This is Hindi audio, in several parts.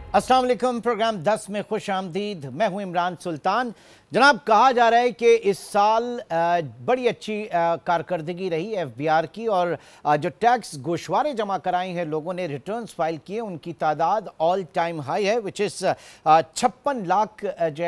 अस्सलाम वालेकुम। प्रोग्राम 10 में खुश आमदीद। मैं हूं इमरान सुल्तान। जनाब, कहा जा रहा है कि इस साल बड़ी अच्छी कारकर्दगी रही एफबीआर की और जो टैक्स गोशवारे जमा कराए हैं लोगों ने, रिटर्न्स फाइल किए, उनकी तादाद ऑल टाइम हाई है, विच इज़ 56 लाख जो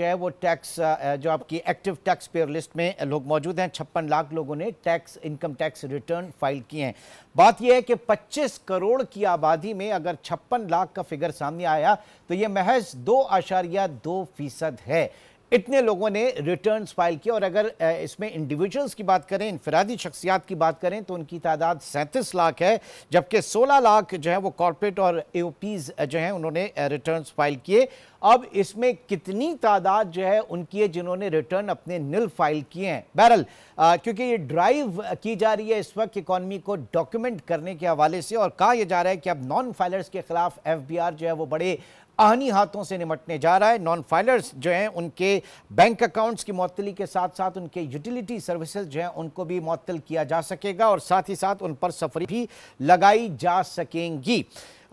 है वो टैक्स जो आपकी एक्टिव टैक्स पेयर लिस्ट में लोग मौजूद हैं। 56 लाख लोगों ने इनकम टैक्स रिटर्न फाइल किए हैं। बात यह है कि 25 करोड़ की आबादी में अगर 56 लाख का फिगर सामने आया तो यह महज 2.2% है। इतने लोगों ने रिटर्न्स फाइल किए और अगर इसमें इंडिविजुअल्स की बात करें, इनफरादी शख्सियात की बात करें, तो उनकी तादाद 37 लाख है, जबकि 16 लाख जो है वो कॉर्पोरेट और एओपीज जो हैं उन्होंने रिटर्न्स फाइल किए। अब इसमें कितनी तादाद जो है उनकी है जिन्होंने रिटर्न अपने निल फाइल किए हैं। बहरहाल क्योंकि ये ड्राइव की जा रही है इस वक्त इकॉनमी को डॉक्यूमेंट करने के हवाले से, और कहा यह जा रहा है कि अब नॉन फाइलर्स के खिलाफ एफबीआर जो है वो बड़े आहनी हाथों से निपटने जा रहा है। नॉन फाइलर्स जो हैं उनके बैंक अकाउंट्स की मुअत्तली के साथ साथ उनके यूटिलिटी सर्विसेज जो हैं उनको भी मुअत्तल किया जा सकेगा और साथ ही साथ उन पर सफरी भी लगाई जा सकेंगी।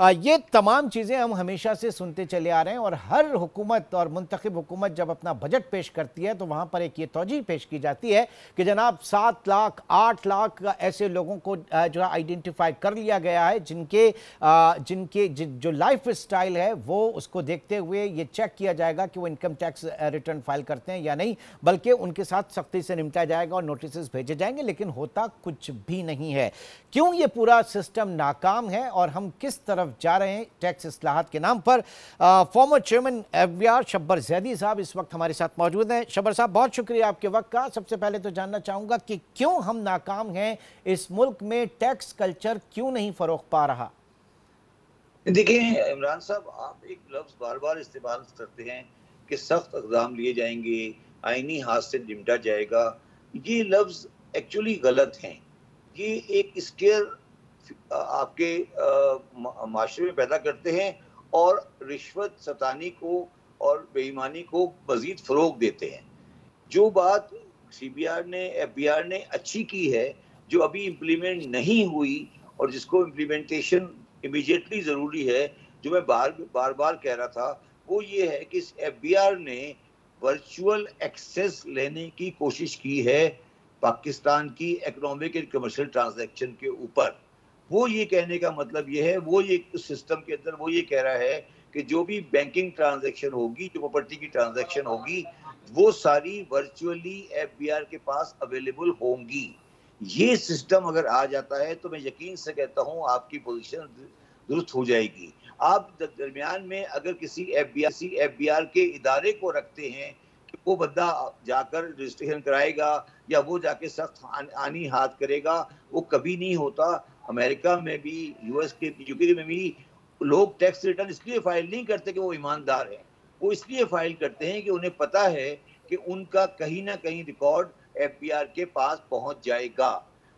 ये तमाम चीज़ें हम हमेशा से सुनते चले आ रहे हैं और हर हुकूमत और मुंतखब हुकूमत जब अपना बजट पेश करती है तो वहाँ पर एक ये तौजीह पेश की जाती है कि जनाब 7 लाख 8 लाख ऐसे लोगों को जो है आइडेंटिफाई कर लिया गया है जिनके जो लाइफ स्टाइल है वो उसको देखते हुए ये चेक किया जाएगा कि वो इनकम टैक्स रिटर्न फाइल करते हैं या नहीं, बल्कि उनके साथ सख्ती से निपटा जाएगा और नोटिस भेजे जाएंगे। लेकिन होता कुछ भी नहीं है। क्यों ये पूरा सिस्टम नाकाम है और हम किस तरफ जा रहे हैं टैक्स इस्लाहात के नाम पर? Former chairman FBR Shabbar Zaidi साहब इस वक्त हमारे साथ मौजूद हैं। शब्बर साहब, बहुत शुक्रिया आपके वक्त का। सबसे पहले तो जानना चाहूंगा कि क्यों हम नाकाम हैं, इस मुल्क में टैक्स कल्चर क्यों नहीं फरोग पा रहा? देखिए इमरान साहब, आप एक लफ्ज बार बार इस्तेमाल करते हैं कि सख्त इक़दाम लिए जाएंगे, आईनी हाथ से निपटा जाएगा। ये लफ्ज एक्चुअली गलत हैं। ये एक स्केयर आपके माशरे में पैदा करते हैं और रिश्वत सतानी को और बेईमानी को मजीद फरोग देते हैं। जो बात सीबीआर ने एफबीआर ने अच्छी की है, जो अभी इम्प्लीमेंट नहीं हुई और जिसको इम्प्लीमेंटेशन इमीडिएटली ज़रूरी है, जो मैं बार बार कह रहा था, वो ये है कि एफबीआर ने वर्चुअल एक्सेस लेने की कोशिश की है पाकिस्तान की इकोनॉमिक एंड कमर्शियल ट्रांजैक्शन के ऊपर। वो ये कहने का मतलब ये है, वो ये सिस्टम के अंदर वो ये कह रहा है कि जो भी बैंकिंग ट्रांजैक्शन होगी, जो प्रॉपर्टी की ट्रांजैक्शन होगी, वो सारी वर्चुअली एफबीआर के पास अवेलेबल होंगी। ये सिस्टम अगर आ जाता है तो मैं यकीन से कहता हूँ आपकी पोजीशन दुरुस्त हो जाएगी। आप दरमियान में अगर किसी एफबीआर के इदारे को रखते हैं कि वो बंदा जाकर रजिस्ट्रेशन कराएगा या वो जाके सख्त आनी हाथ करेगा, वो कभी नहीं होता। अमेरिका में भी, यूएस के यूके में भी लोग टैक्स रिटर्न इसलिए फाइल नहीं करते कि वो ईमानदार हैं, वो इसलिए फाइल करते हैं कि उन्हें पता है कि उनका कहीं ना कहीं रिकॉर्ड एफबीआर के पास पहुंच जाएगा।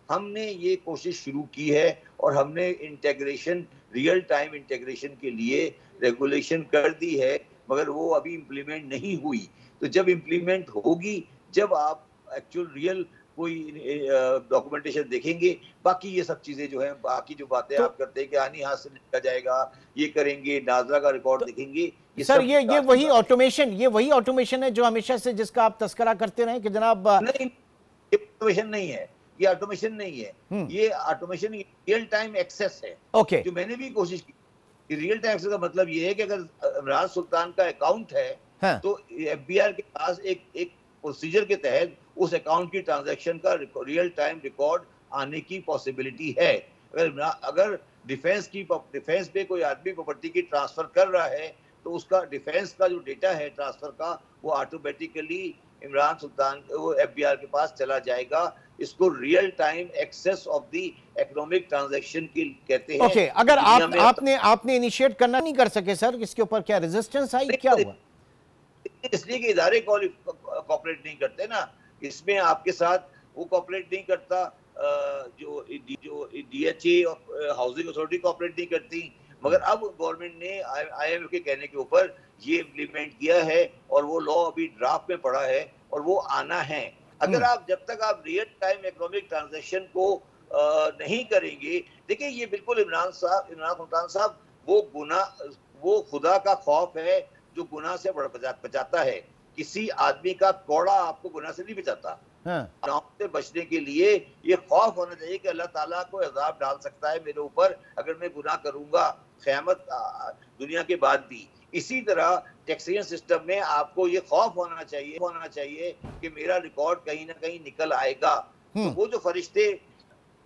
हमने ये कोशिश शुरू की है और हमने इंटीग्रेशन, रियल टाइम इंटीग्रेशन के लिए रेगुलेशन कर दी है, मगर वो अभी इम्प्लीमेंट नहीं हुई। तो जब इम्प्लीमेंट होगी, जब आप एक्चुअल रियल कोई डॉक्यूमेंटेशन देखेंगे, बाकी ये सब चीजें जो हैं, बाकी जो बातें आप करते हैं कि आनी हाथ से निपटा जाएगा, ये करेंगे, नाजरा का रिकॉर्ड देखेंगे, सर ये वही ऑटोमेशन है जो हमेशा से जिसका आप तस्करा करते रहे कि जनाब नहीं, ये ऑटोमेशन नहीं है, ये ऑटोमेशन नहीं है, ये ऑटोमेशन रियल टाइम एक्सेस है। ओके, जो मैंने भी कोशिश की। रियल टाइम एक्सेस का मतलब ये है कि अगर इमरान सुल्तान का अकाउंट है, हाँ, तो एफबीआर के पास एक प्रोसीजर के तहत उस अकाउंट की ट्रांजैक्शन का रियल टाइम रिकॉर्ड आने की पॉसिबिलिटी है। अगर डिफेंस पे कोई आदमी प्रॉपर्टी की ट्रांसफर कर रहा है तो उसका डिफेंस का जो डेटा है ट्रांसफर का, वो ऑटोमेटिकली इमरान सुल्तान वो एफबीआर के पास चला जाएगा। इसको real time access of the economic transaction की कहते हैं। ओके, अगर आपने इनिशिएट करना नहीं कर सके सर, इसके ऊपर क्या रेजिस्टेंस आई, क्या हुआ? इसलिए कि इदारे कोऑपरेट नहीं करते ना, इसमें आपके साथ वो कोऑपरेट नहीं करता, जो डीएचए और हाउसिंग अथॉरिटी कोऑपरेट नहीं करती। मगर अब गवर्नमेंट ने आईएमएफ के कहने के ऊपर ये इम्प्लीमेंट किया है और वो लॉ अभी ड्राफ्ट में पड़ा है और वो आना है। अगर आप जब तक आप रियल टाइम इकोनॉमिक ट्रांजैक्शन को नहीं करेंगे, देखिए ये बिल्कुल इमरान सुल्तान साहब वो खुदा का खौफ है जो गुनाह से बचाता है। किसी आदमी का कौड़ा आपको गुनाह से नहीं बचाता। गुनाह से बचने के लिए ये खौफ होना चाहिए कि अल्लाह ताला को अज़ाब डाल सकता है मेरे ऊपर अगर मैं गुनाह करूंगा क़यामत दुनिया के बाद भी। इसी तरह टैक्सेशन सिस्टम में आपको ये खौफ होना चाहिए कि मेरा रिकॉर्ड कहीं ना कहीं निकल आएगा। तो वो जो फरिश्ते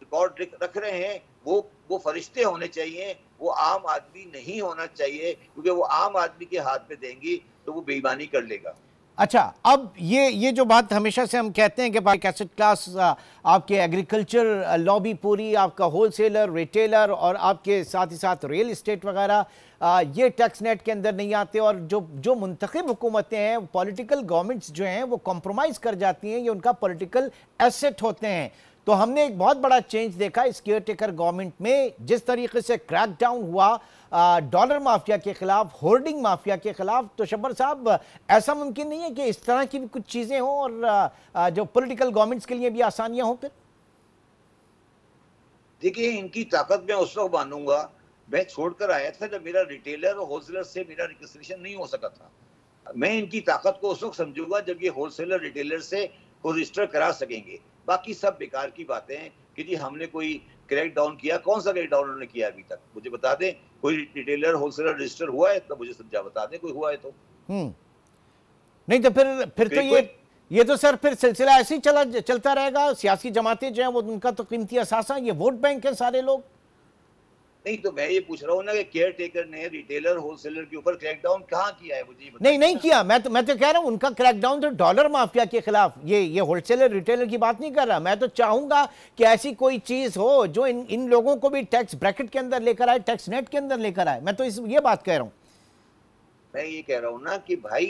रिकॉर्ड रख रहे हैं वो फरिश्ते होने चाहिए, वो आम आदमी नहीं होना चाहिए, क्योंकि वो आम आदमी के हाथ में देंगी तो वो बेईमानी कर लेगा। अच्छा, अब ये जो बात हमेशा से हम कहते हैं कि भाई एसेट क्लास आपके एग्रीकल्चर लॉबी पूरी, आपका होलसेलर, रिटेलर और आपके साथ ही साथ रियल इस्टेट वगैरह ये टैक्स नेट के अंदर नहीं आते, और जो मुंतखब हुकूमतें हैं, पॉलिटिकल गवर्नमेंट्स जो हैं वो कॉम्प्रोमाइज़ कर जाती हैं, ये उनका पॉलिटिकल एसेट होते हैं। तो हमने एक बहुत बड़ा चेंज देखा इस केयर टेकर गवर्नमेंट में, जिस तरीके से क्रैकडाउन हुआ डॉलर माफिया के खिलाफ, होर्डिंग माफिया के खिलाफ। तो शब्बर साहब, ऐसा मुमकिन नहीं है कि इस तरह की भी कुछ चीजें हों और जो पॉलिटिकल गवर्नमेंट्स के लिए भी आसानियां हों? फिर देखिए, इनकी ताकत मैं उस वक्त मानूंगा, मैं छोड़कर आया था जब मेरा रिटेलर और होलसेलर से मेरा रिकन्सिलिएशन नहीं हो सका था। मैं इनकी ताकत को उस वक्त समझूंगा जब ये होलसेलर रिटेलर से को रजिस्टर करा सकेंगे। बाकी सब बेकार की बातें हैं कि जी हमने कोई क्रैक डाउन किया। कौन सा क्रैक डाउन उन्होंने किया अभी तक? मुझे बता दें, कोई रिटेलर होलसेलर रजिस्टर हुआ है तो मुझे समझा बता दें, कोई हुआ है तो। नहीं तो फिर तो ये तो सर फिर सिलसिला ऐसे ही चलता रहेगा। सियासी जमातें जो हैं वो उनका तो कीमती असासा, ये वोट बैंक है सारे लोग। नहीं तो मैं ये पूछ रहा हूँ ना कि केयर टेकर ने रिटेलर होलसेलर के ऊपर क्रैकडाउन कहाँ किया है? मुझे नहीं किया। मैं तो कह रहा हूँ उनका क्रैकडाउन तो डॉलर माफिया के खिलाफ, ये होलसेलर रिटेलर की बात नहीं कर रहा। मैं तो चाहूंगा कि ऐसी कोई चीज हो जो इन लोगों को भी टैक्स ब्रैकेट के अंदर लेकर आए, टैक्स नेट के अंदर लेकर आए। मैं तो ये बात कह रहा हूँ। मैं ये कह रहा हूँ ना कि भाई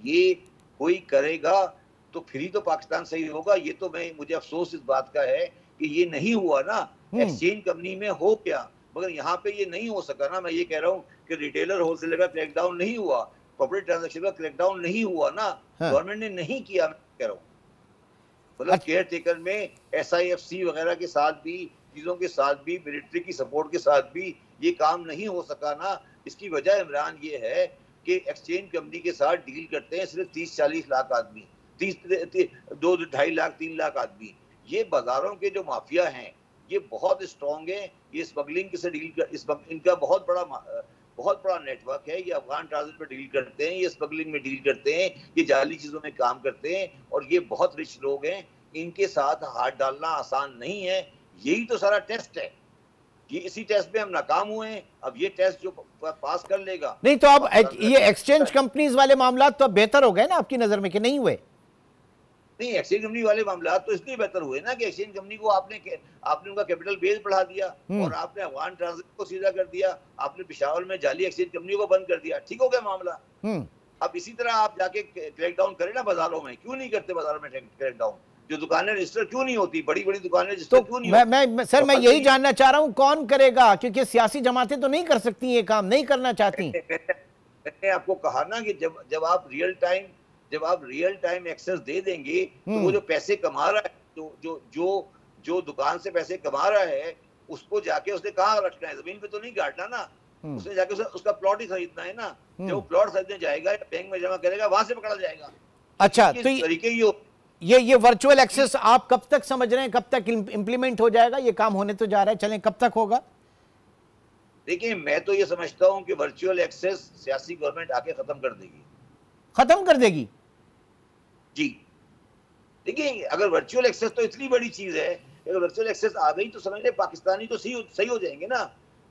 ये कोई करेगा तो फिर ही तो पाकिस्तान सही होगा। ये तो मुझे अफसोस इस बात का है कि ये नहीं हुआ ना। एक्सचेंज कंपनी में हो क्या, मगर यहाँ पे ये नहीं हो सका ना। मैं ये कह रहा हूँ कि रिटेलर होलसेलर का क्रैकडाउन नहीं हुआ, कॉर्पोरेट ट्रांजैक्शन का क्रैकडाउन नहीं हुआ ना। गवर्नमेंट ने नहीं किया। मैं कह रहा हूँ मतलब केयर टेकर में SIFC वगैरह के साथ भी, चीजों के साथ भी, मिलिट्री की सपोर्ट के साथ भी ये काम नहीं हो सका ना। इसकी वजह इमरान ये है कि एक्सचेंज कंपनी के साथ डील करते हैं सिर्फ 30-40 लाख आदमी, 2-2.5 लाख 3 लाख आदमी। ये बाजारों के जो माफिया हैं ये बहुत स्ट्रॉन्ग है। ये स्मगलिंग से डील कर, इनका बहुत बड़ा नेटवर्क है। ये अफगान ट्रांजिट में डील करते हैं, ये स्मगलिंग में डील करते हैं, ये जाली चीजों में काम करते हैं, और ये बहुत रिच लोग हैं। इनके साथ हाथ डालना आसान नहीं है। यही तो सारा टेस्ट है। ये इसी टेस्ट में हम नाकाम हुए हैं। अब ये टेस्ट जो पास कर लेगा। नहीं तो अब ये एक्सचेंज कंपनीज वाले मामला तो बेहतर हो गए ना आपकी नजर में कि नहीं हुए? नहीं, एक्सचेंज कंपनी वाले मामला तो इसलिए बेहतर हुए ना कि एक्सचेंज कंपनी को आपने उनका कैपिटल बेस बढ़ा दिया और आपने अफगान ट्रांजिट को सीधा कर दिया, आपने पेशावर में जाली एक्सचेंज कंपनी को बंद कर दिया। ठीक हो गया मामला। अब इसी तरह आप जाके क्रैकडाउन करें ना बाजारों में। क्यों नहीं करते बाजारों में क्रैकडाउन? जो दुकानें रजिस्टर क्यों नहीं होती? बड़ी दुकानें रजिस्टर क्यों नहीं होती? सर मैं यही जानना चाह रहा हूँ, कौन करेगा? क्योंकि सियासी जमातें तो नहीं कर सकती, ये काम नहीं करना चाहती। मैंने आपको कहा ना कि जब आप रियल टाइम एक्सेस दे देंगे तो वो जो पैसे कमा रहा है, जो दुकान से पैसे कमा रहा है, उसको जाके उसने कहाँ रखना है? जमीन पे तो नहीं काटना ना। उसने जाके उसका प्लॉट ही खरीदना है ना। जब वो प्लॉट खरीदने जाएगा या बैंक में जमा करेगा, वहां से पकड़ा जाएगा। अच्छा, तो तरीके ये वर्चुअल एक्सेस आप कब तक समझ रहे हैं, कब तक इंप्लीमेंट हो जाएगा? ये काम होने तो जा रहा है, चलें कब तक होगा? देखिए, मैं तो ये समझता हूँ कि वर्चुअल एक्सेस सियासी गवर्नमेंट आके खत्म कर देगी। खत्म कर देगी जी। देखिए, अगर वर्चुअल एक्सेस तो इतनी बड़ी चीज है, अगर वर्चुअल एक्सेस आ गई तो समझ ले पाकिस्तानी तो सही हो जाएंगे ना।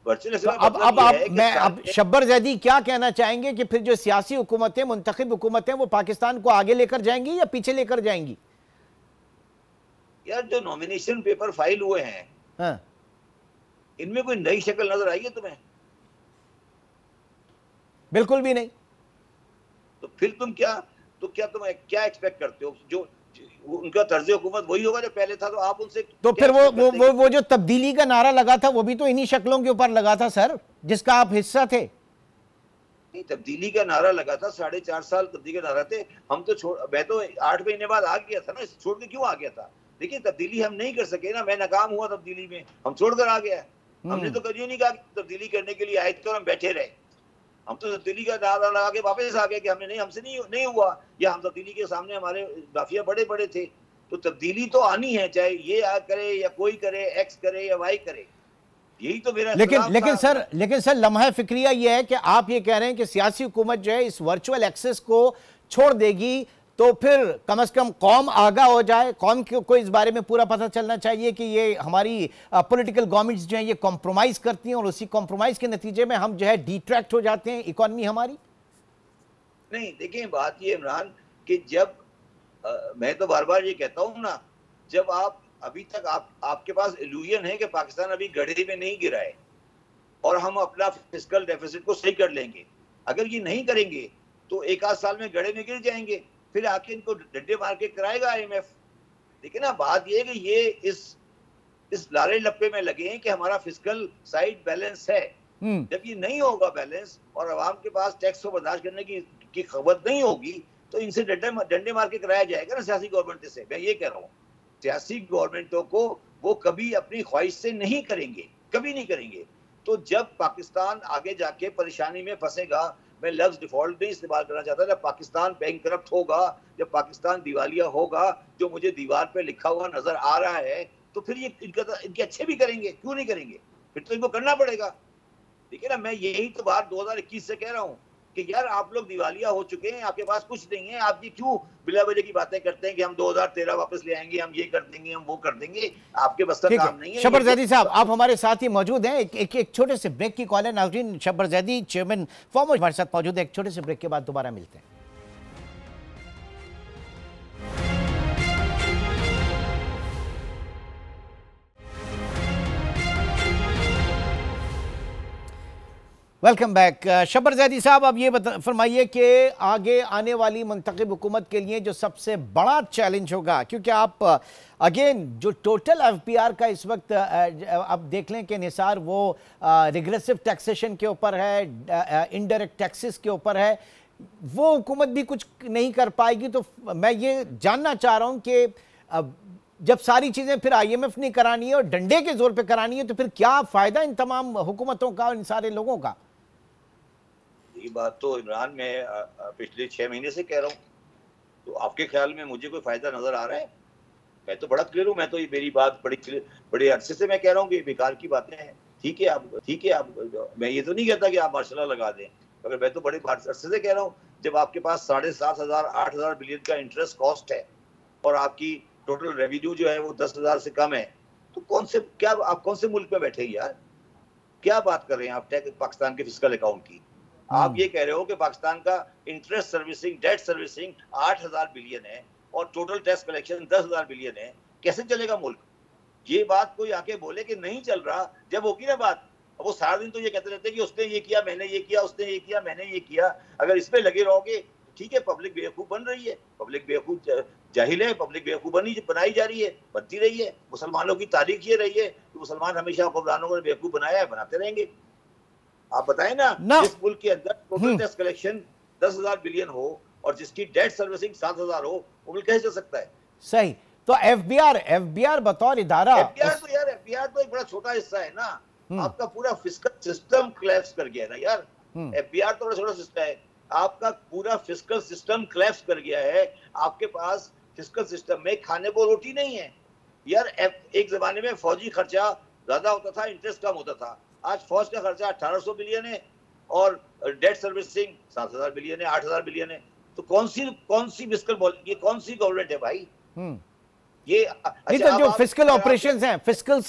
वर्चुअल एक्सेस अब शब्बर जैदी क्या कहना चाहेंगे कि फिर जो सियासी हुकूमतें, मुंतखब हुकूमतें, वो पाकिस्तान को आगे लेकर जाएंगी या पीछे लेकर जाएंगी? यार, जो नॉमिनेशन पेपर फाइल हुए हैं, हाँ, इनमें कोई नई शक्ल नजर आई है तुम्हें? बिल्कुल भी नहीं। तो फिर तुम क्या एक्सपेक्ट करते हो? जो उनका तर्ज हुकूमत वही होगा जो पहले था, तो आप उनसे तो फिर वो जो तब्दीली का नारा लगा था वो भी तो इन्हीं शक्लों के ऊपर लगा था सर, जिसका आप हिस्सा थे। नहीं, तब्दीली का नारा लगा था, 4.5 साल तब्दीली का नारा थे। मैं तो 8 महीने बाद आ गया था ना, छोड़ के क्यों आ गया था? देखिए, तब्दीली हम नहीं कर सके ना। मैं नाकाम हुआ तब्दीली में, हम छोड़कर आ गया। हमने तो कभी नहीं कहा तब्दीली करने के लिए आए थे और हम बैठे रहे। हम तो तब्दीली का नारा लगा के वापस आ गए कि हमने नहीं, हमसे नहीं हुआ, या हम तब्दीली के सामने हमारे माफिया बड़े बड़े थे। तो तब्दीली तो आनी है, चाहे ये करे या कोई करे, एक्स करे या वाई करे, यही तो मेरा लेकिन सर लम्हा फिक्रिया ये है कि आप ये कह रहे हैं कि सियासी हुकूमत जो है इस वर्चुअल एक्सेस को छोड़ देगी, तो फिर कम से कम कौम आगा हो जाए, कौम को इस बारे में पूरा पता चलना चाहिए कि ये हमारी पॉलिटिकल गवर्नमेंट्स जो हैं ये कॉम्प्रोमाइज करती हैं और उसी कॉम्प्रोमाइज के नतीजे में हम जो है डिट्रैक्ट हो जाते हैं इकोनॉमी हमारी। नहीं, देखिए बात ये इमरान कि जब मैं तो बार बार ये कहता हूँ ना, जब आप अभी तक आपके पास इल्यूजन है कि पाकिस्तान अभी गड्ढे में नहीं गिरा है और हम अपना फिस्कल डेफिसिट को सही कर लेंगे, अगर ये नहीं करेंगे तो एक आध साल में गड्ढे में गिर जाएंगे, फिर आके इनको डंडे मार के कराएगा IMF। देखिए ना, बात ये है कि ये इस लारे लप्पे में लगे हैं कि हमारा फिस्कल साइड बैलेंस है। जब ये नहीं होगा बैलेंस और आवाम के पास टैक्स को बर्दाश्त करने की खबर नहीं होगी, तो इनसे डंडे मार के कराया जाएगा ना सियासी गवर्नमेंट से। मैं ये कह रहा हूँ, सियासी गवर्नमेंटों को वो कभी अपनी ख्वाहिश से नहीं करेंगे, कभी नहीं करेंगे। तो जब पाकिस्तान आगे जाके परेशानी में फंसेगा, मैं लफ्ज डिफॉल्ट नहीं इस्तेमाल करना चाहता, जब पाकिस्तान बैंक करप्ट होगा, जब पाकिस्तान दिवालिया होगा, जो मुझे दीवार पे लिखा हुआ नजर आ रहा है, तो फिर ये इनके अच्छे भी करेंगे, क्यों नहीं करेंगे? फिर तो इनको करना पड़ेगा। ठीक है ना, मैं यही तो बात 2021 से कह रहा हूँ कि यार आप लोग दिवालिया हो चुके हैं, आपके पास कुछ नहीं है, आप ये क्यों बिला वजह की बातें करते हैं कि हम 2013 वापस ले आएंगे, हम ये कर देंगे, हम वो कर देंगे। आपके बस का काम नहीं है। शब्बर जैदी साहब, आप हमारे साथ ही मौजूद हैं। एक छोटे से ब्रेक की कॉल है नाज़रीन। शब्बर जैदी चेयरमैन फॉर्मर हमारे साथ मौजूद है। एक छोटे से ब्रेक के बाद दोबारा मिलते हैं। Welcome back. शब्बर जैदी साहब, अब ये फरमाइए कि आगे आने वाली मुंतखब हुकूमत के लिए जो सबसे बड़ा चैलेंज होगा, क्योंकि आप अगेन जो टोटल FBR का इस वक्त अब देख लें कि निसार वो रिग्रेसिव टैक्सेशन के ऊपर है, इनडायरेक्ट टैक्सेस के ऊपर है, वो हुकूमत भी कुछ नहीं कर पाएगी। तो मैं ये जानना चाह रहा हूँ कि जब सारी चीजें फिर IMF ने करानी है और डंडे के जोर पे करानी है, तो फिर क्या फायदा इन तमाम हुकूमतों का, इन सारे लोगों का? ये बात तो इमरान मैं पिछले 6 महीने से कह रहा हूँ, तो आपके ख्याल में मुझे कोई फायदा नजर आ रहा है? मैं तो बड़ा क्लियर हूँ, मैं तो ये मेरी बात बड़े अरसे से मैं कह रहा हूँ कि बेकार की बातें हैं। ठीक है आप मैं ये तो नहीं कहता कि आप मार्शल लगा दें, अगर मैं तो बड़े अरसे से कह रहा हूँ, जब आपके पास 7,500 8,000 बिलियन का इंटरेस्ट कॉस्ट है और आपकी टोटल रेवेन्यू जो है वो 10,000 से कम है, तो आप कौन से मुल्क में बैठे यार? क्या बात कर रहे हैं आप पाकिस्तान के फिस्कल अकाउंट की? आप ये कह रहे हो कि पाकिस्तान का interest servicing, debt servicing 8,000 billion है और टोटल टैक्स कलेक्शन 10,000 बिलियन है, कैसे चलेगा मुल्क? ये बात कोई आके बोले कि नहीं चल रहा, जब होगी ना बात, वो सारा दिन तो ये कहते रहते हैं कि उसने ये किया, मैंने ये किया, उसने ये किया, मैंने ये किया। अगर इसमें लगे रहोगे, ठीक है, पब्लिक बेवकूफ बन रही है, पब्लिक बेवकूफ जाहिल है, पब्लिक बेवकूफ बनाई जा रही है, बनती रही है। मुसलमानों की तारीख ये रही है कि मुसलमान हमेशा हुक्मरानों को बेवकूफ बनाया है, बनाते रहेंगे। आप बताएं ना, जिस मुल्क के अंदर टोटल टैक्स कलेक्शन 10,000 बिलियन हो और जिसकी डेट सर्विसिंग 7,000 हो, वो मुल्क कैसे चल सकता है? सही। तो FBR बतौर इदारा, FBR तो एक बड़ा छोटा हिस्सा है ना, आपका पूरा फिस्कल सिस्टम कोलैप्स कर गया है ना यार। FBR तो बड़ा छोटा सिस्टम है, आपका पूरा फिस्कल सिस्टम कोलैप्स कर गया है। आपके पास फिस्कल सिस्टम में खाने को रोटी नहीं है यार। एक जमाने में फौजी खर्चा ज्यादा होता था, इंटरेस्ट कम होता था। आज फौज का खर्चा 1,800 बिलियन है और डेट सर्विसिंग 7,000 बिलियन है, 8,000 बिलियन है। तो कौन सी फिस्कल, ये कौन सी गवर्नमेंट है भाई? ये तो जो फिस्कल ऑपरेशंस हैं, फिस्कल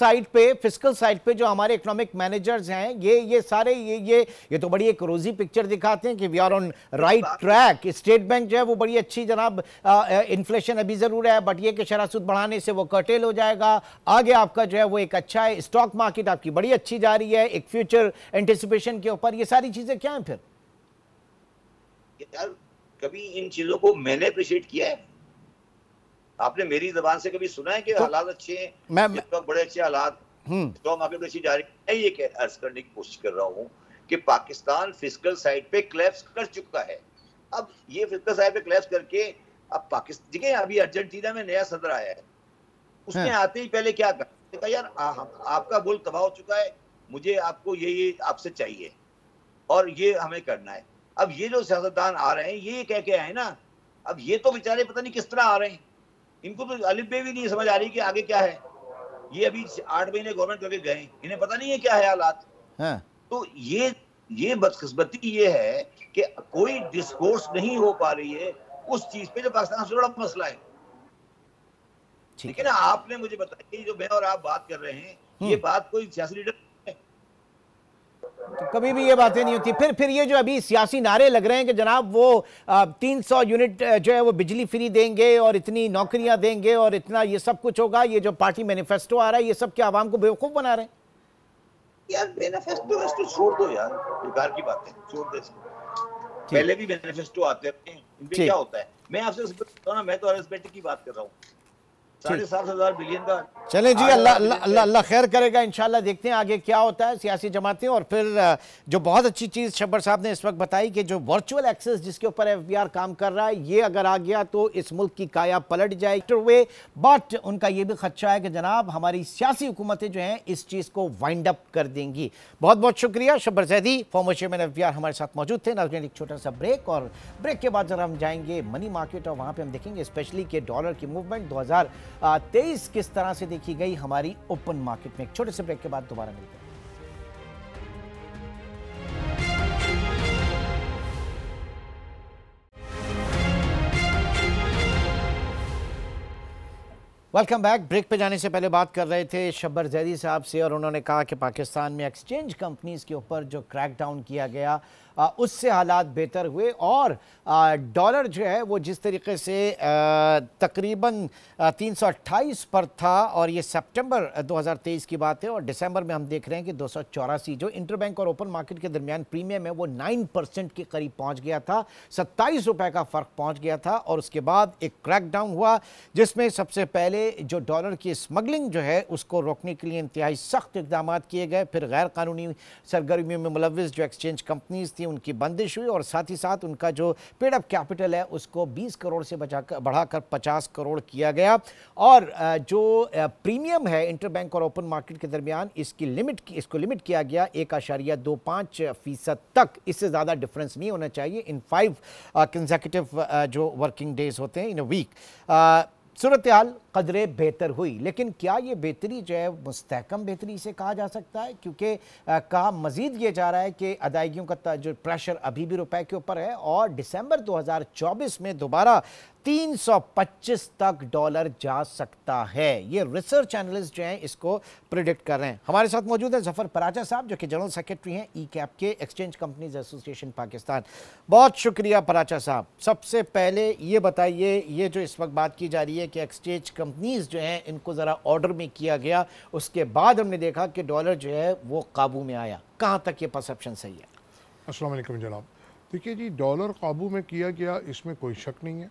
साइड पे जो हमारे इकोनॉमिक मैनेजर्स हैं, ये सारे ये तो बड़ी एक रोजी पिक्चर दिखाते हैं कि we are on right track. State bank जो है वो बड़ी अच्छी, जनाब इन्फ्लेशन अभी जरूर है, बट ये कि शरह सूद बढ़ाने से वो कर्टेल हो जाएगा। आगे आपका जो है वो एक अच्छा है, स्टॉक मार्केट आपकी बड़ी अच्छी जा रही है, एक फ्यूचर एंटिसिपेशन के ऊपर। ये सारी चीजें क्या हैं फिर? यार कभी इन चीजों को मैंने अप्रिशिएट किया है? आपने मेरी जबान से कभी सुना है कि हालात अच्छे हैं, बड़े अच्छे हालात, स्टॉक मार्केट अच्छी जा रही है? मैं ये अर्ज करने की कोशिश कर रहा हूँ कि पाकिस्तान फिस्कल साइड पे कोलैप्स कर चुका है। अब ये फिस्कल साइड पे कोलैप्स करके अब पाकिस्तान, देखिए अभी अर्जेंटीना में नया सदर आया है, उसने आते ही पहले क्या कहा, यार आपका मुल्क तबाह हो चुका है, मुझे आपको ये आपसे चाहिए। और ये हमें करना है। अब ये जो सियासतदान आ रहे हैं ये कह के आए ना, अब ये तो बेचारे पता नहीं किस तरह आ रहे हैं, इनको तो अलिफ बे भी नहीं समझ आ रही कि आगे क्या है। ये अभी 8 महीने गवर्नमेंट करके गए, इन्हें पता नहीं है क्या है हालात। हाँ। तो ये बदकिस्मती ये है कि कोई डिस्कोर्स नहीं हो पा रही है उस चीज पे जो पाकिस्तान से बड़ा मसला है। ठीक है ना, आपने मुझे बताया जो मैं और आप बात कर रहे हैं, ये बात कोई सियासी लीडर तो कभी भी ये बातें नहीं होती। फिर ये जो अभी सियासी नारे लग रहे हैं कि जनाब वो 300 यूनिट जो है वो बिजली फ्री देंगे और इतनी नौकरियां देंगे और इतना ये सब कुछ होगा, ये जो पार्टी मैनिफेस्टो आ रहा है, ये सब क्या आवाम को बेवकूफ बना रहे हैं? यार मैनिफेस्टो छोड़ दो यार, बेकार की बातें छोड़ दो इसको। पहले भी मैनिफेस्टो आते हैं, इनमें क्या होता है? मैं आपसे मैं तो रिस्पेक्ट की बात कर रहा हूँ। 7,500 बिलियन का। चले जी, अल्लाह खैर करेगा इंशाल्लाह। देखते हैं आगे क्या होता है सियासी जमातें। और फिर जो बहुत अच्छी चीज़ शब्बर साहब ने इस वक्त बताई कि जो वर्चुअल एक्सेस जिसके ऊपर एफबीआर काम कर रहा है, ये अगर आ गया तो इस मुल्क की काया पलट जाएगी। बट उनका ये भी खदशा है कि जनाब हमारी सियासी हुकूमतें जो हैं इस चीज़ को वाइंड अप कर देंगी। बहुत बहुत शुक्रिया Shabbar Zaidi, former chairman FBR हमारे साथ मौजूद थे। नाज़रीन एक छोटा सा ब्रेक, और ब्रेक के बाद जरा हम जाएंगे मनी मार्केट और वहाँ पर हम देखेंगे स्पेशली कि डॉलर की मूवमेंट 2023 किस तरह से देखी गई हमारी ओपन मार्केट में। एक छोटे से ब्रेक के बाद दोबारा मिलते हैं। Welcome back. ब्रेक पे जाने से पहले बात कर रहे थे शब्बर जैदी साहब से, और उन्होंने कहा कि पाकिस्तान में एक्सचेंज कंपनीज के ऊपर जो क्रैकडाउन किया गया उससे हालात बेहतर हुए, और डॉलर जो है वो जिस तरीके से तकरीबन 328 पर था, और ये सितंबर 2023 की बात है, और दिसंबर में हम देख रहे हैं कि 284 जो इंटरबैंक और ओपन मार्केट के दरमियान प्रीमियम है वो 9% के करीब पहुंच गया था, 27 रुपए का फ़र्क पहुंच गया था। और उसके बाद एक क्रैकडाउन हुआ जिसमें सबसे पहले जो डॉलर की स्मगलिंग जो है उसको रोकने के लिए इंतहाई सख्त इकदाम किए गए। फिर गैर कानूनी सरगर्मियों में मुलव्विस जो एक्सचेंज कंपनीज थी उनकी बंदिश हुई, और साथ ही साथ उनका जो पेड अप कैपिटल है उसको 20 करोड़ से बढ़ाकर 50 करोड़ किया गया। और जो प्रीमियम है इंटरबैंक और ओपन मार्केट के दरमियान इसको लिमिट किया गया 1.25% तक। इससे ज़्यादा डिफरेंस नहीं होना चाहिए इन 5 कंसेक्यूटिव जो वर्किंग डेज होते हैं इन अ वीक। सूरत हाल कदरे बेहतर हुई, लेकिन क्या ये बेहतरी जो है मुस्तहकम बेहतरी से कहा जा सकता है? क्योंकि कहा मज़ीद ये जा रहा है कि अदायगियों का जो प्रेशर अभी भी रुपए के ऊपर है, और दिसंबर 2024 में दोबारा 325 तक डॉलर जा सकता है। ये रिसर्च एनालिस्ट जो हैं इसको प्रिडिक्ट कर रहे हैं। हमारे साथ मौजूद है जफर पराचा साहब जो कि जनरल सेक्रेटरी हैं ई कैप के, एक्सचेंज कंपनीज एसोसिएशन पाकिस्तान। बहुत शुक्रिया पराचा साहब। सबसे पहले ये बताइए, ये जो इस वक्त बात की जा रही है कि एक्सचेंज कंपनीज जो हैं इनको ज़रा ऑर्डर में किया गया, उसके बाद हमने देखा कि डॉलर जो है वो काबू में आया, कहाँ तक ये परसेप्शन सही है? अस्सलाम वालेकुम जनाब। देखिए जी, डॉलर काबू में किया गया इसमें कोई शक नहीं है,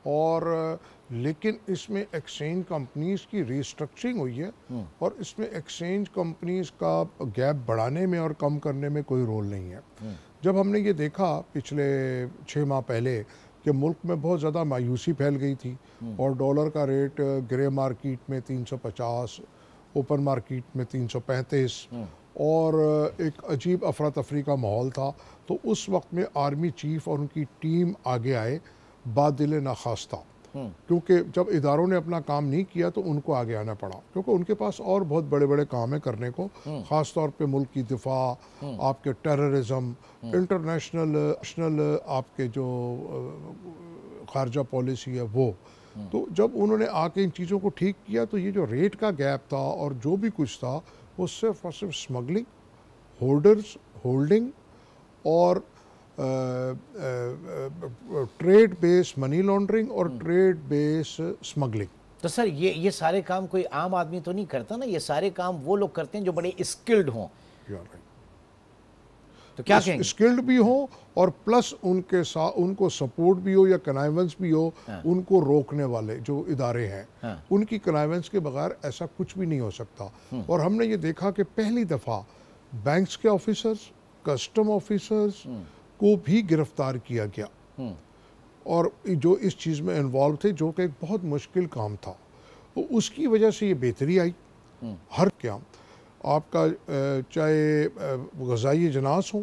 और लेकिन इसमें एक्सचेंज कंपनीज की रीस्ट्रक्चरिंग हुई है, और इसमें एक्सचेंज कंपनीज का गैप बढ़ाने में और कम करने में कोई रोल नहीं है। जब हमने ये देखा पिछले 6 माह पहले कि मुल्क में बहुत ज़्यादा मायूसी फैल गई थी, और डॉलर का रेट ग्रे मार्केट में 350, ओपन मार्केट में 335, और एक अजीब अफरा तफरी का माहौल था, तो उस वक्त में आर्मी चीफ और उनकी टीम आगे आए बादिल नाखास्ता, क्योंकि जब इदारों ने अपना काम नहीं किया तो उनको आगे आना पड़ा, क्योंकि उनके पास और बहुत बड़े बड़े काम है करने को, ख़ास तौर पे मुल्क की दिफा, आपके टेररिज्म, इंटरनेशनल आपके जो खारजा पॉलिसी है वो। तो जब उन्होंने आके इन चीज़ों को ठीक किया तो ये जो रेट का गैप था और जो भी कुछ था वो सिर्फ और सिर्फ स्मगलिंग, होल्डिंग और ट्रेड बेस मनी लॉन्ड्रिंग और ट्रेड बेस स्मगलिंग। तो सर ये सारे काम कोई आम आदमी तो नहीं करता ना, ये सारे काम वो लोग करते हैं जो बड़े स्किल्ड हों। तो क्या कहेंगे? स्किल्ड भी हो और प्लस उनके साथ उनको सपोर्ट भी हो या कनाइवेंस भी हो। हाँ। उनको रोकने वाले जो इदारे हैं, हाँ। उनकी कनाइवेंस के बगैर ऐसा कुछ भी नहीं हो सकता। और हमने ये देखा कि पहली दफ़ा बैंक्स के ऑफिसर्स, कस्टम ऑफिसर्स को भी गिरफ्तार किया गया, और जो इस चीज़ में इन्वॉल्व थे, जो कि एक बहुत मुश्किल काम था, तो उसकी वजह से ये बेहतरी आई। हर क्या आपका चाहे ग़िज़ाई अजनास हो,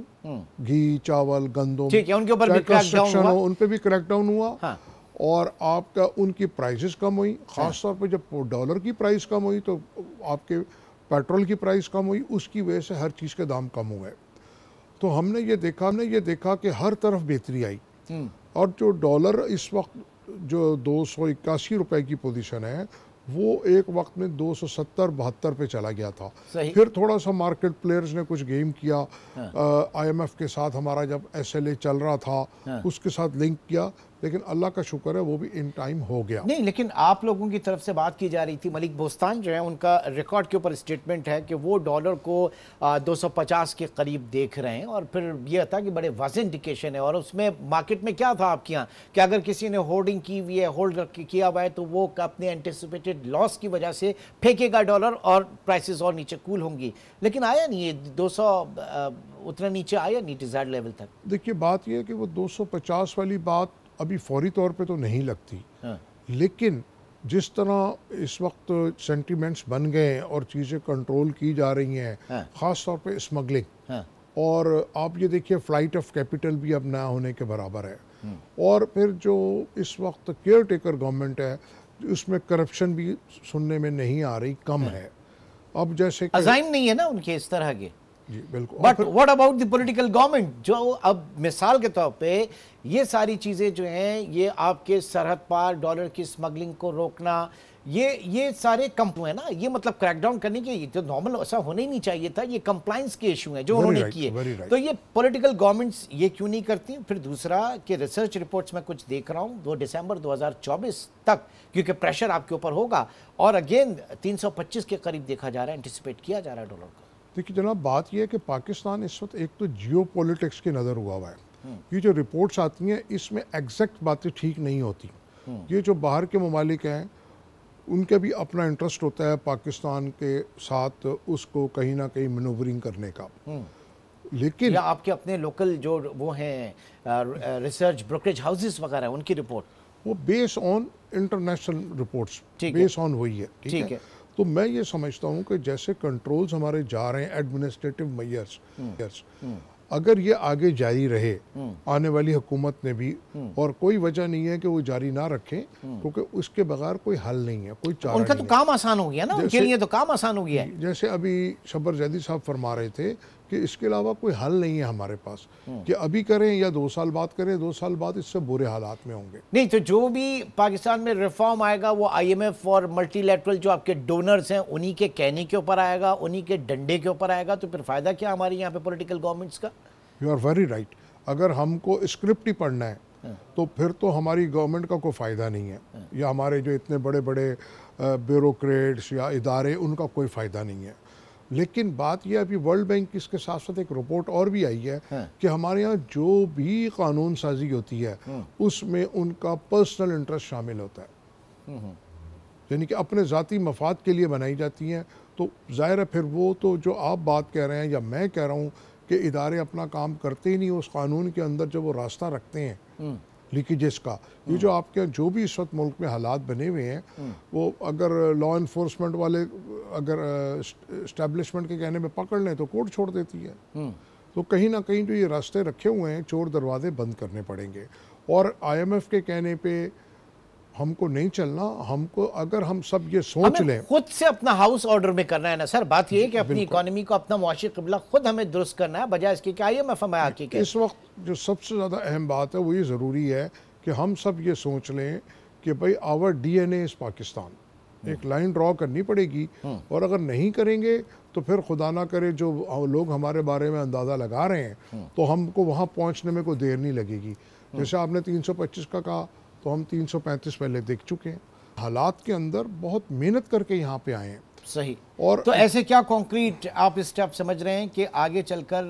घी, चावल, गंदम, ठीक है, उनके ऊपर भी क्रैकडाउन हुआ, उन पे भी क्रैकडाउन हुआ। हाँ। और आपका उनकी प्राइसेस कम हुई, ख़ास तौर पे जब डॉलर की प्राइस कम हुई तो आपके पेट्रोल की प्राइस कम हुई, उसकी वजह से हर चीज़ के दाम कम हुए। तो हमने ये देखा कि हर तरफ बेहतरी आई। और जो डॉलर इस वक्त जो 281 रुपए की पोजीशन है, वो एक वक्त में 270-72 पे चला गया था। फिर थोड़ा सा मार्केट प्लेयर्स ने कुछ गेम किया, IMF के साथ हमारा जब SLA चल रहा था उसके साथ लिंक किया, लेकिन अल्लाह का शुक्र है वो भी इन टाइम हो गया। नहीं, लेकिन आप लोगों की तरफ से बात की जा रही थी, मलिक बोस्तान जो है उनका रिकॉर्ड के ऊपर स्टेटमेंट है कि वो डॉलर को 250 के करीब देख रहे हैं, और फिर यह था कि बड़े वाज़ेह इंडिकेशन है। और उसमें मार्केट में क्या था आपके यहाँ कि अगर किसी ने होल्डिंग की हुई है, होल्ड किया हुआ है, तो वो अपने एंटिसिपेटेड लॉस की वजह से फेंकेगा डॉलर और प्राइसेस और नीचे कूल होंगी, लेकिन आया नहीं है 200 उतना नीचे आया नहीं डिजायर्ड लेवल तक। देखिए बात यह है कि वो 250 वाली बात अभी फौरी तौर पे तो नहीं लगती, लेकिन जिस तरह इस वक्त सेंटिमेंट्स बन गए हैं और चीज़ें कंट्रोल की जा रही हैं, ख़ास तौर पे स्मगलिंग, और आप ये देखिए फ्लाइट ऑफ कैपिटल भी अब ना होने के बराबर है। और फिर जो इस वक्त केयर टेकर गवर्नमेंट है, उसमें करप्शन भी सुनने में नहीं आ रही, कम है। अब जैसे अज़ाइम नहीं है ना उनके इस तरह के। जी बिल्कुल। But what about the political government, जो अब मिसाल के तौर पे ये सारी चीज़ें जो हैं, ये आपके सरहद पार डॉलर की स्मगलिंग को रोकना, ये सारे कम हुए ना, ये मतलब क्रैकडाउन करने के, ये तो नॉर्मल ऐसा होना ही नहीं चाहिए था, ये कंप्लाइंस के इशू हैं जो उन्होंने किए। तो ये पॉलिटिकल गवर्नमेंट्स ये क्यों नहीं करती? फिर दूसरा कि रिसर्च रिपोर्ट्स में कुछ देख रहा हूँ 2 दिसंबर 2024 तक, क्योंकि प्रेशर आपके ऊपर होगा, और अगेन 325 के करीब देखा जा रहा है, एंटिसिपेट किया जा रहा है डॉलर का। देखिए जनाब, बात यह है कि पाकिस्तान इस वक्त एक तो जियो पॉलिटिक्स की नज़र हुआ हुआ है। ये जो रिपोर्ट्स आती हैं इसमें एग्जैक्ट बातें ठीक नहीं होती। ये जो बाहर के ममालिक हैं उनका भी अपना इंटरेस्ट होता है पाकिस्तान के साथ उसको कहीं ना कहीं मैनूवरिंग करने का, लेकिन या आपके अपने लोकल जो वो हैं रिसर्च ब्रोकरेज हाउसेस वगैरह, उनकी रिपोर्ट वो base on international reports, base on वही है। ठीक है। तो मैं ये समझता हूँ कि जैसे कंट्रोल्स हमारे जा रहे हैं, एडमिनिस्ट्रेटिव मेजर्स, अगर ये आगे जारी रहे, आने वाली हुकूमत ने भी, और कोई वजह नहीं है कि वो जारी ना रखें, क्योंकि उसके बगैर कोई हल नहीं है, कोई चारा उनका तो काम आसान हो गया ना, उनके लिए तो काम आसान हो गया है। जैसे अभी शब्बर जैदी साहब फरमा रहे थे कि इसके अलावा कोई हल नहीं है हमारे पास, कि अभी करें या 2 साल बाद करें, 2 साल बाद इससे बुरे हालात में होंगे। नहीं तो जो भी पाकिस्तान में रिफॉर्म आएगा वो IMF और मल्टीलैटरल जो आपके डोनर्स हैं उन्हीं के कहने के ऊपर आएगा, उन्हीं के डंडे के ऊपर आएगा, तो फिर फायदा क्या हमारे यहाँ पे पॉलिटिकल गवर्नमेंट्स का? You are very right. अगर हमको स्क्रिप्ट ही पढ़ना है तो फिर तो हमारी गवर्नमेंट का कोई फ़ायदा नहीं है, या हमारे जो इतने बड़े बड़े ब्यूरोक्रेट्स या इदारे, उनका कोई फ़ायदा नहीं है। लेकिन बात यह, अभी वर्ल्ड बैंक की इसके साथ साथ एक रिपोर्ट और भी आई है कि हमारे यहाँ जो भी कानून साजी होती है उसमें उनका पर्सनल इंटरेस्ट शामिल होता है, यानी कि अपने ज़ाती मफाद के लिए बनाई जाती हैं। तो ज़ाहिर है फिर वो तो जो आप बात कह रहे हैं या मैं कह रहा हूँ कि इदारे अपना काम करते ही नहीं, उस कानून के अंदर जब वो रास्ता रखते हैं लीकेजेस का, ये जो आपके जो भी इस वक्त मुल्क में हालात बने हुए हैं, वो अगर लॉ इन्फोर्समेंट वाले अगर इस्टेब्लिशमेंट के कहने में पकड़ लें तो कोर्ट छोड़ देती है। तो कहीं ना कहीं जो ये रास्ते रखे हुए हैं, चोर दरवाजे बंद करने पड़ेंगे। और IMF के कहने पे हमको नहीं चलना, हमको अगर हम सब ये सोच लें, खुद से अपना हाउस ऑर्डर में करना है ना सर। बात ये है कि अपनी इकोनॉमी को, अपना मुआशी क़िबला खुद हमें दुरुस्त करना है, बजाय इसके कि IMF हमें आके इस वक्त जो सबसे ज़्यादा अहम बात है वो ये ज़रूरी है कि हम सब ये सोच लें कि भाई आवर DNA इज़ पाकिस्तान। एक लाइन ड्रॉ करनी पड़ेगी, और अगर नहीं करेंगे तो फिर खुदा ना करे जो लोग हमारे बारे में अंदाज़ा लगा रहे हैं तो हमको वहाँ पहुँचने में कोई देर नहीं लगेगी। जैसे आपने 325 का कहा, तो हम 335 पहले देख चुके हैं। हालात के अंदर बहुत मेहनत करके यहाँ पे आए हैं। सही। और तो ऐसे क्या कॉन्क्रीट आप स्टेप समझ रहे हैं कि आगे चलकर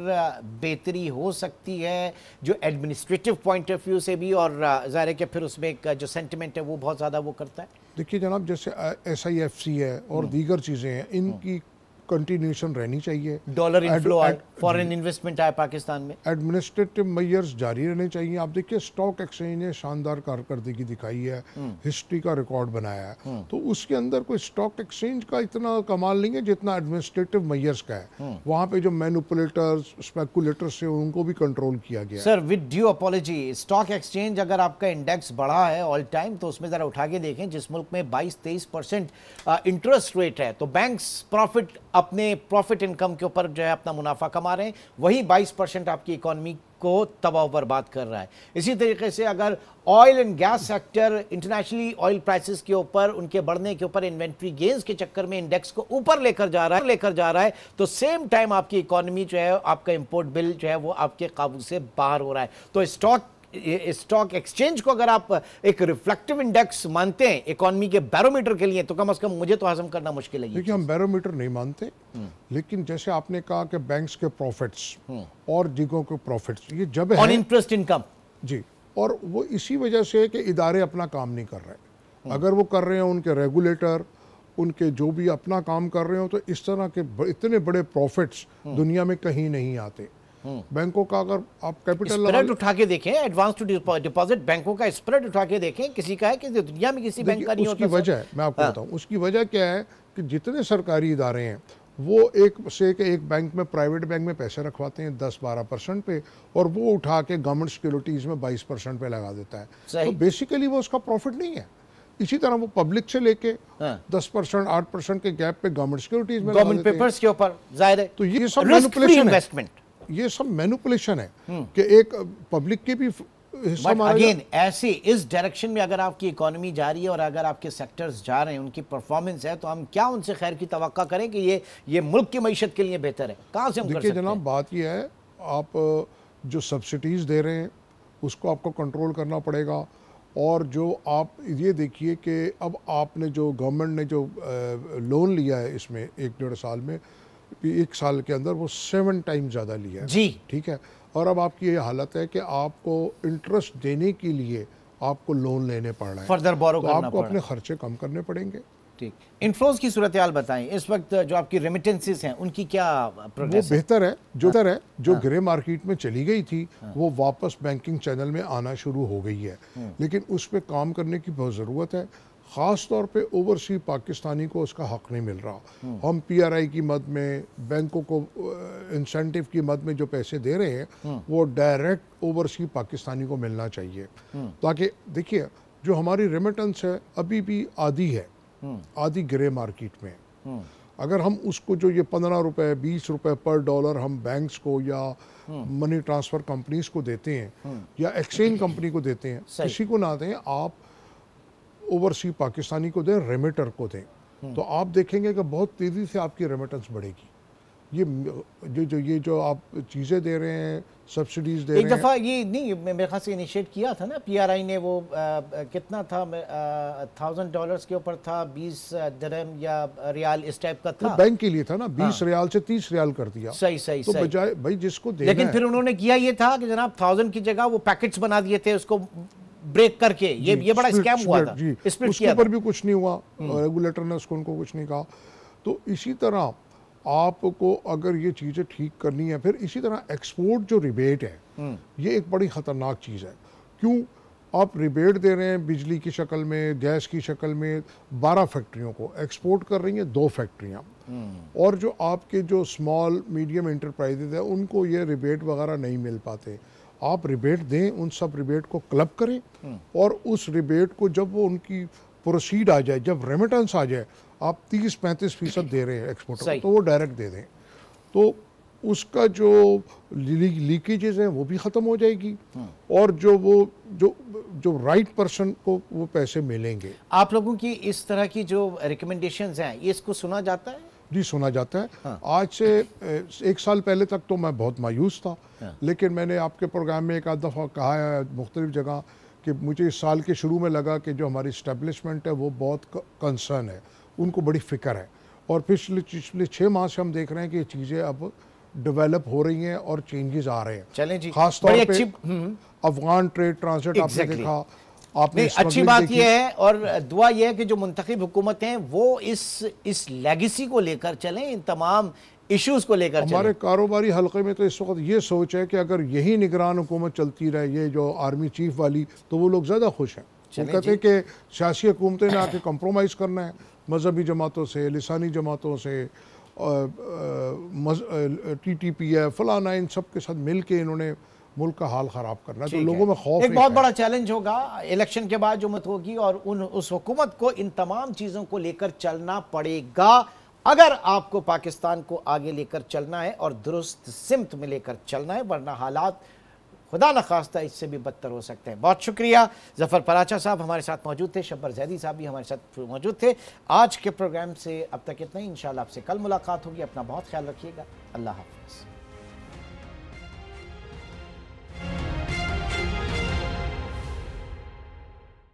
बेहतरी हो सकती है, जो एडमिनिस्ट्रेटिव पॉइंट ऑफ व्यू से भी, और ज़ाहिर है कि फिर उसमें एक जो सेंटिमेंट है वो बहुत ज़्यादा वो करता है? देखिए जनाब, जैसे SIFC है और दीगर चीज़ें हैं, इनकी कंटिन्यूशन रहनी चाहिए। डॉलर इनफ्लो आए, फॉरेन इन्वेस्टमेंट आए पाकिस्तान में, एडमिनिस्ट्रेटिव मेजर्स जारी रहने चाहिए। आप देखिए स्टॉक एक्सचेंज ने शानदार कारकर्दगी दिखाई है, हिस्ट्री का रिकॉर्ड बनाया है, तो उसके अंदर कोई स्टॉक एक्सचेंज का इतना कमाल नहीं है जितना एडमिनिस्ट्रेटिव मेजर्स का है। वहाँ पे जो मैनिपुलेटर्स स्पेकुलेटर्स थे उनको भी कंट्रोल किया गया। Sir with due apology, stock exchange अगर आपका इंडेक्स बढ़ा है ऑल टाइम तो उसमें जरा उठा के देखें, जिस मुल्क में 22-23% इंटरेस्ट रेट है, तो बैंक्स प्रॉफिट अपने प्रॉफिट इनकम के ऊपर जो है अपना मुनाफा कमा रहे हैं, वही 22% आपकी इकोनॉमी को तबाह बर्बाद कर रहा है। इसी तरीके से अगर oil and gas sector internationally oil prices के ऊपर, उनके बढ़ने के ऊपर इन्वेंट्री गेन्स के चक्कर में इंडेक्स को ऊपर लेकर जा रहा है तो सेम टाइम आपकी इकोनॉमी जो है, आपका इंपोर्ट बिल जो है वो आपके काबू से बाहर हो रहा है। तो स्टॉक एक्सचेंज को अगर आप एक रिफ्लेक्टिव इंडेक्स मानते हैं इकोनॉमी के बैरोमीटर के लिए, तो कम से कम मुझे तो हजम करना मुश्किल है। देखिए हम बैरोमीटर नहीं मानते, लेकिन जैसे आपने कहा कि बैंक्स के प्रॉफिट्स और जिगों के प्रॉफिट्स ये जब है ऑन इंटरेस्ट इनकम जी, और वो इसी वजह से है कि इदारे अपना काम नहीं कर रहे। अगर वो कर रहे हैं, उनके रेगुलेटर उनके जो भी अपना काम कर रहे हो, तो इस तरह के इतने बड़े प्रॉफिट्स दुनिया में कहीं नहीं आते। बैंकों का अगर आप कैपिटल स्प्रेड उठा के देखें, एडवांस टू डिपॉजिट बैंकों का स्प्रेड उठा के देखें, किसी का है कि दुनिया में किसी बैंक का नहीं होता। उसकी वजह मैं आपको बताऊं, उसकी वजह क्या है कि जितने सरकारी इदारे हैं वो एक बैंक में, प्राइवेट बैंक में पैसे रखवाते हैं 10-12% पे, और वो उठा के गवर्नमेंट सिक्योरिटीज में 22% पे लगा देता है। तो बेसिकली वो उसका प्रॉफिट नहीं है। इसी तरह वो पब्लिक से लेके 10%, 8% के गैप पे गवर्नमेंट सिक्योरिटीज में, गवर्नमेंट पेपर्स के ऊपर जाहिर है। तो ये सब मैनिपुलेशन है, ये सब मैनिपुलेशन है कि एक पब्लिक के भी हिस्सा मारा जाए। अगेन ऐसे इस डायरेक्शन में अगर आपकी इकोनॉमी जा रही है और अगर आपके सेक्टर्स जा रहे हैं, उनकी परफॉर्मेंस है, तो हम क्या उनसे खैर की तवक्का करें कि ये मुल्क की मईशत के लिए बेहतर है? कहाँ से हम कर सकते हैं? देखिए जनाब, बात ये है, आप जो सब्सिडीज दे रहे हैं उसको आपको कंट्रोल करना पड़ेगा। और जो आप ये देखिए कि अब आपने जो गवर्नमेंट ने जो लोन लिया है इसमें 1-1.5 साल में, 1 साल के अंदर वो 7 टाइम ज़्यादा लिया है जी, ठीक है। और अब आपकी ये हालत है कि आपको इंटरेस्ट देने के लिए आपको लोन लेने पड़ रहा है, फर्दर बोरो करना आपको अपने खर्चे कम करने पड़ेंगे। ठीक, इनफ्लोज की सूरत हाल बताएं इस वक्त, जो आपकी रेमिटेंसेस हैं उनकी क्या प्रोग्रेस? वो बेहतर है, जो ग्रे मार्केट में चली गई थी वो वापस बैंकिंग चैनल में आना शुरू हो गई है, लेकिन उस पर काम करने की बहुत ज़रूरत है। ख़ास तौर पे ओवरसी पाकिस्तानी को उसका हक नहीं मिल रहा। हम PRI की मद में, बैंकों को इंसेंटिव की मद में जो पैसे दे रहे हैं वो डायरेक्ट ओवरसी पाकिस्तानी को मिलना चाहिए, ताकि देखिए जो हमारी रेमिटेंस है अभी भी आधी है, आधी ग्रे मार्केट में। अगर हम उसको जो ये 15 रुपए 20 रुपए पर डॉलर हम बैंक्स को या मनी ट्रांसफ़र कंपनीज को देते हैं या एक्सचेंज कंपनी को देते हैं, किसी को ना दें, आप ओवरसी पाकिस्तानी को दें, रेमिटर को दें, तो आप देखेंगे कि बहुत तेज़ी से आपकी रेमिटेंस बढ़ेगी। ये जो आप चीज़ें दे रहे हैं, सब्सिडीज दे रहे हैं, एक दफ़ा ये नहीं मेरे ख्याल से इनिशिएट किया था ना PRI ने, वो कितना था, $1000 के ऊपर था, 20 दिरहम या रियाल इस टाइप का था, बैंक के लिए था ना, 20 रियाल से 30 रियाल कर दिया। सही तो बजाय भाई जिसको देना लेकिन फिर उन्होंने किया ये था कि जनाब 1000 की जगह वो पैकेट्स बना दिए थे, उसको ब्रेक करके, ये बड़ा स्कैम हुआ था जी, उसके ऊपर भी कुछ नहीं हुआ, रेगुलेटर ने उनको कुछ नहीं कहा। तो इसी तरह आपको अगर ये चीज़ें ठीक करनी है, फिर इसी तरह एक्सपोर्ट जो रिबेट है ये एक बड़ी ख़तरनाक चीज़ है। क्यों? आप रिबेट दे रहे हैं बिजली की शक्ल में, गैस की शक्ल में, 12 फैक्ट्रियों को एक्सपोर्ट कर रही हैं 2 फैक्ट्रियाँ, और जो आपके जो स्मॉल मीडियम इंटरप्राइजेज है उनको ये रिबेट वगैरह नहीं मिल पाते। आप रिबेट दें, उन सब रिबेट को क्लब करें, और उस रिबेट को जब वो उनकी प्रोसीड आ जाए, जब रेमिटेंस आ जाए, आप 30-35% दे रहे हैं एक्सपोर्टर को, तो वो डायरेक्ट दे दें, तो उसका जो लीकेजेस हैं वो भी ख़त्म हो जाएगी, और जो राइट पर्सन को वो पैसे मिलेंगे। आप लोगों की इस तरह की जो रिकमेंडेशंस हैं, ये इसको सुना जाता है? जी सुना जाता है। हाँ। आज से 1 साल पहले तक तो मैं बहुत मायूस था, लेकिन मैंने आपके प्रोग्राम में एक आध दफ़ा कहा है मुख्तलिफ जगह कि मुझे इस साल के शुरू में लगा कि जो हमारी इस्टेब्लिशमेंट है वो बहुत कंसर्न है, उनको बड़ी फ़िक्र है, और पिछले 6 माह से हम देख रहे हैं कि ये चीज़ें अब डेवलप हो रही हैं और चेंजेस आ रहे हैं। चलें जी, खास तौर पे अफगान ट्रेड ट्रांजिट आपने देखा, आपने अच्छी बात यह है और दुआ यह है कि जो मुंतखब हुकूमत हैं वो इस लेगेसी को लेकर चलें, इन तमाम इश्यूज को लेकर चलें। हमारे कारोबारी हलके में तो इस वक्त ये सोच है कि अगर यही निगरान हुकूमत चलती रहे, ये जो आर्मी चीफ वाली, तो वो लोग ज़्यादा खुश हैं। वो कहते हैं कि सियासी हुकूमतें ने आके कंप्रोमाइज़ करना है मजहबी जमातों से, लिसानी जमातों से, TTP फलाना, इन सब के साथ मिल के इन्होंने मुल्क का हाल ख़राब करना है। तो लोगों में खौफ एक बहुत बड़ा चैलेंज होगा इलेक्शन के बाद जो मत होगी, और उस हुकूमत को इन तमाम चीज़ों को लेकर चलना पड़ेगा अगर आपको पाकिस्तान को आगे लेकर चलना है और दुरुस्त सिमत में लेकर चलना है, वरना हालात खुदा न खास्ता इससे भी बदतर हो सकते हैं। बहुत शुक्रिया। जफ़र पराचा साहब हमारे साथ मौजूद थे, शब्बर जैदी साहब भी हमारे साथ मौजूद थे। आज के प्रोग्राम से अब तक इतना ही, इंशाल्लाह आपसे कल मुलाकात होगी। अपना बहुत ख्याल रखिएगा। अल्लाह हाफ़िज़।